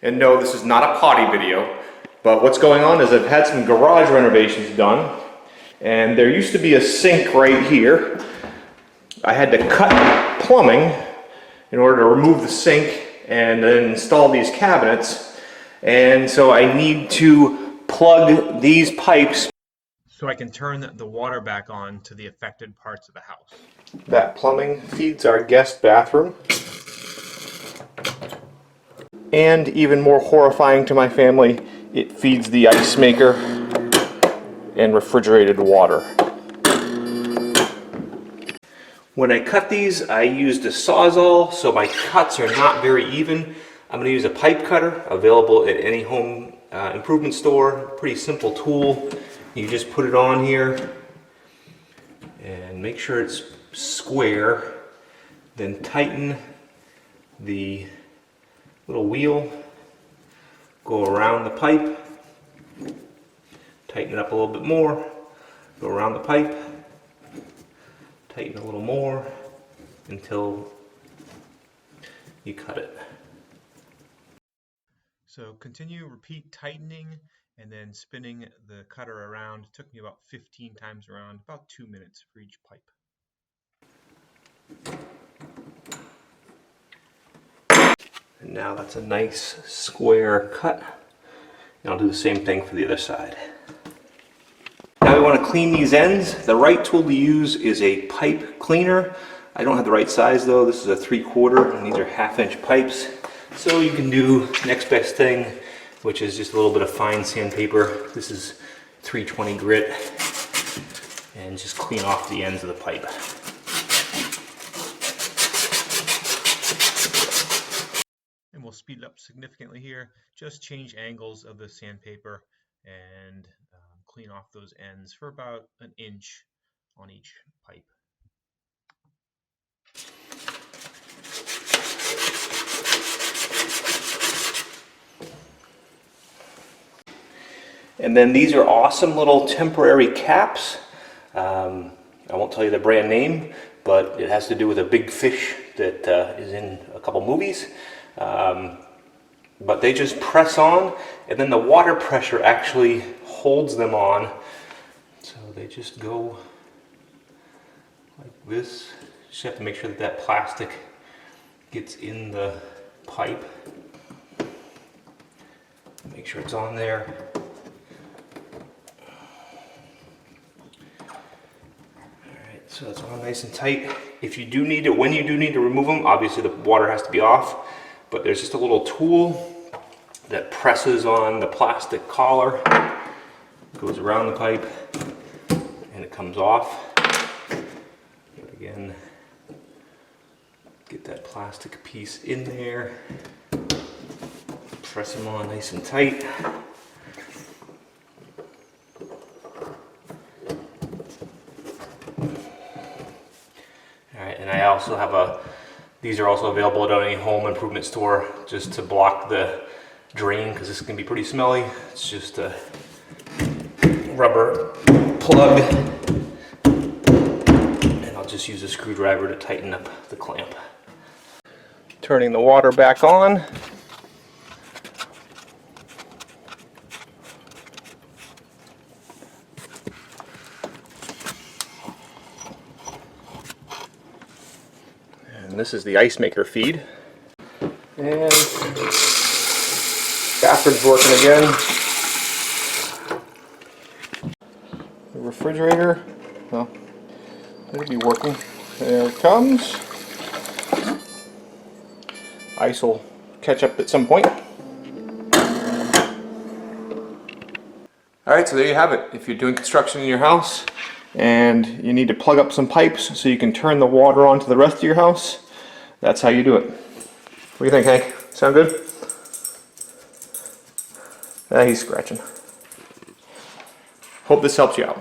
And no, this is not a potty video, but what's going on is I've had some garage renovations done, and there used to be a sink right here. I had to cut plumbing in order to remove the sink and then install these cabinets, and so I need to plug these pipes so I can turn the water back on to the affected parts of the house. That plumbing feeds our guest bathroom. And even more horrifying to my family, it feeds the ice maker and refrigerated water. When I cut these, I used a Sawzall, so my cuts are not very even. I'm going to use a pipe cutter, available at any home improvement store. Pretty simple tool. You just put it on here and make sure it's square. Then tighten the little wheel, go around the pipe, tighten it up a little bit more, go around the pipe, tighten a little more until you cut it. So continue, repeat tightening and then spinning the cutter around. It took me about 15 times around, about 2 minutes for each pipe. And now that's a nice square cut. And I'll do the same thing for the other side. Now we want to clean these ends. The right tool to use is a pipe cleaner. I don't have the right size though. This is a 3/4 and these are 1/2-inch pipes. So you can do next best thing, which is just a little bit of fine sandpaper. This is 320 grit, and just clean off the ends of the pipe. And we'll speed it up significantly here. Just change angles of the sandpaper and clean off those ends for about 1 inch on each pipe. And then these are awesome little temporary caps. I won't tell you the brand name, but it has to do with a big fish that is in a couple movies. But they just press on, and then the water pressure actually holds them on. So they just go like this. Just have to make sure that that plastic gets in the pipe. Make sure it's on there. So it's all nice and tight. If you do need it, when you do need to remove them, obviously the water has to be off, but there's just a little tool that presses on the plastic collar, goes around the pipe, and it comes off. But again, get that plastic piece in there, press them on nice and tight. And I also have these are also available at any home improvement store just to block the drain, because this can be pretty smelly. It's just a rubber plug, and I'll just use a screwdriver to tighten up the clamp. Turning the water back on. And this is the ice maker feed. And bathroom's working again. The refrigerator, well, it'll be working. There it comes. Ice will catch up at some point. Alright, so there you have it. If you're doing construction in your house and you need to plug up some pipes so you can turn the water on to the rest of your house, that's how you do it. What do you think, Hank? Sound good? He's scratching. Hope this helps you out.